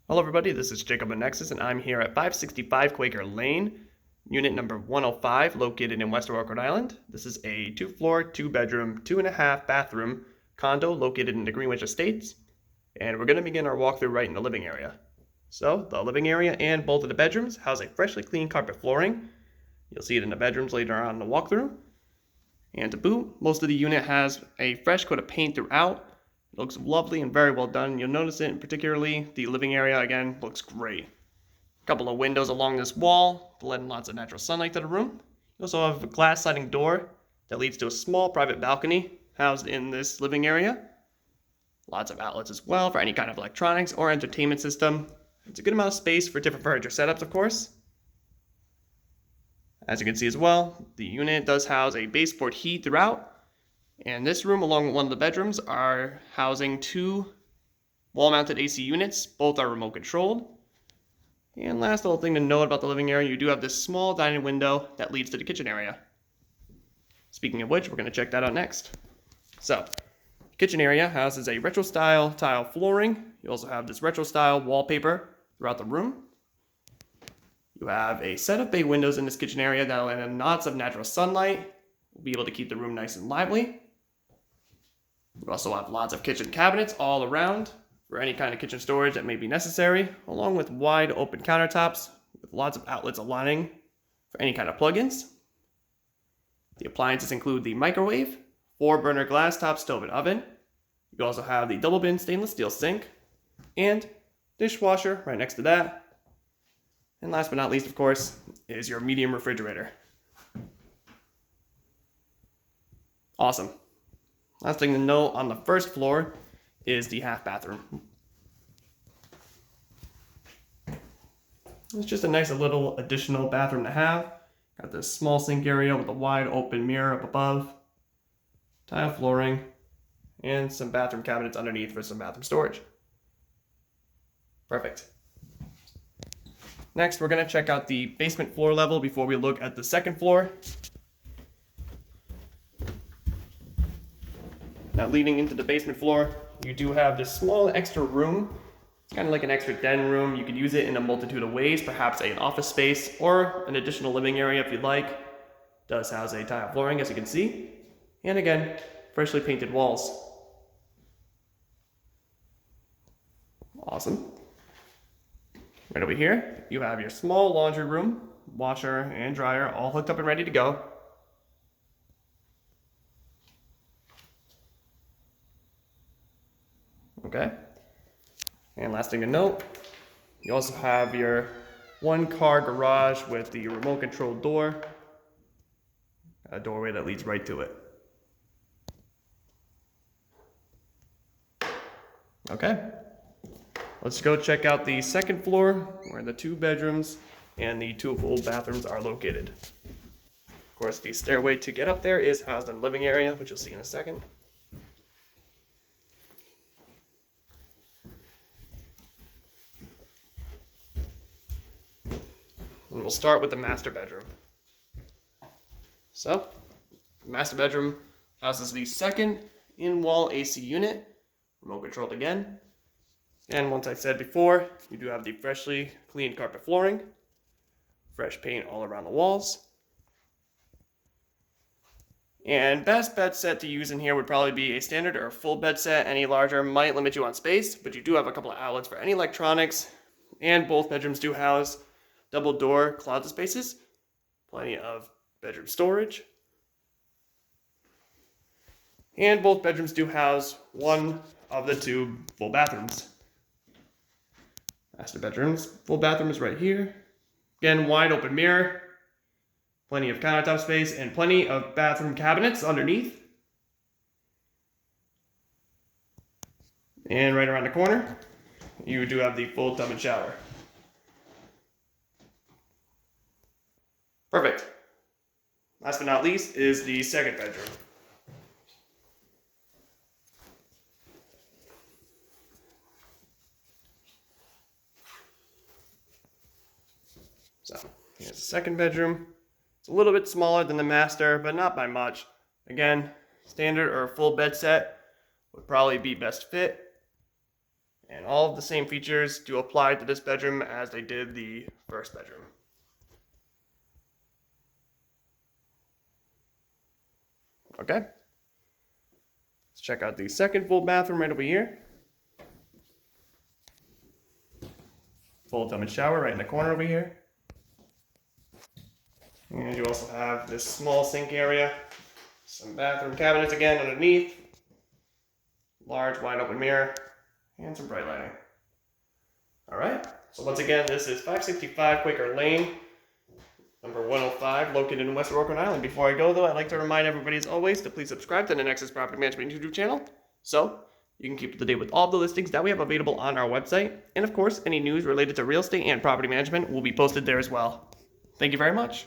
Hello everybody, this is Jacob at Nexus and I'm here at 565 Quaker Lane, unit number 105, located in West Warwick, Rhode Island. This is a 2-floor, 2-bedroom, 2.5 bathroom condo located in the Greenwich Estates. And we're going to begin our walkthrough right in the living area. So, the living area and both of the bedrooms house a freshly cleaned carpet flooring. You'll see it in the bedrooms later on in the walkthrough. And to boot, most of the unit has a fresh coat of paint throughout. It looks lovely and very well done. You'll notice it, particularly the living area, again, looks great. A couple of windows along this wall to let in lots of natural sunlight to the room. You also have a glass sliding door that leads to a small private balcony housed in this living area. Lots of outlets as well for any kind of electronics or entertainment system. It's a good amount of space for different furniture setups, of course. As you can see as well, the unit does house a baseboard heat throughout. And this room, along with one of the bedrooms, are housing 2 wall-mounted AC units. Both are remote controlled. And last little thing to note about the living area, you do have this small dining window that leads to the kitchen area. Speaking of which, we're going to check that out next. So, the kitchen area houses a retro-style tile flooring. You also have this retro-style wallpaper throughout the room. You have a set of bay windows in this kitchen area that will let in lots of natural sunlight. We'll be able to keep the room nice and lively. We also have lots of kitchen cabinets all around for any kind of kitchen storage that may be necessary, along with wide open countertops with lots of outlets aligning for any kind of plugins. The appliances include the microwave, 4-burner glass top stove and oven. You also have the double bin stainless steel sink and dishwasher right next to that. And last but not least, of course, is your medium refrigerator. Awesome. Last thing to note on the first floor is the half bathroom. It's just a nice little additional bathroom to have. Got this small sink area with a wide open mirror up above, tile flooring, and some bathroom cabinets underneath for some bathroom storage. Perfect. Next, we're going to check out the basement floor level before we look at the second floor. Now, leading into the basement floor, you do have this small extra room. It's kind of like an extra den room. You could use it in a multitude of ways, perhaps an office space or an additional living area if you'd like. It does house a tile flooring, as you can see. And again, freshly painted walls. Awesome. Right over here, you have your small laundry room, washer and dryer all hooked up and ready to go. Okay. And last thing to note, you also have your 1-car garage with the remote control door, a doorway that leads right to it. Okay. Let's go check out the second floor where the 2 bedrooms and the 2 full bathrooms are located. Of course, the stairway to get up there is housed in the living area, which you'll see in a second. And we'll start with the master bedroom. So, the master bedroom houses the second in-wall AC unit, remote controlled again. And once I said before, you do have the freshly cleaned carpet flooring, fresh paint all around the walls. And best bed set to use in here would probably be a standard or a full bed set. Any larger might limit you on space, but you do have a couple of outlets for any electronics, and both bedrooms do house double door closet spaces, plenty of bedroom storage. And both bedrooms do house one of the 2 full bathrooms. Master bedrooms, full bathroom is right here. Again, wide open mirror, plenty of countertop space, and plenty of bathroom cabinets underneath. And right around the corner, you do have the full tub and shower. Perfect. Last but not least is the second bedroom. So, here's the second bedroom. It's a little bit smaller than the master, but not by much. Again, standard or full bed set would probably be best fit. And all of the same features do apply to this bedroom as they did the first bedroom. Okay. Let's check out the second full bathroom right over here. Full tub and shower right in the corner over here. And you also have this small sink area, some bathroom cabinets again underneath, large wide open mirror, and some bright lighting. Alright, so once again, this is 565 Quaker Lane, number 105, located in West Warwick, Rhode Island. Before I go though, I'd like to remind everybody as always to please subscribe to the Nexus Property Management YouTube channel, so you can keep up to date with all the listings that we have available on our website. And of course, any news related to real estate and property management will be posted there as well. Thank you very much.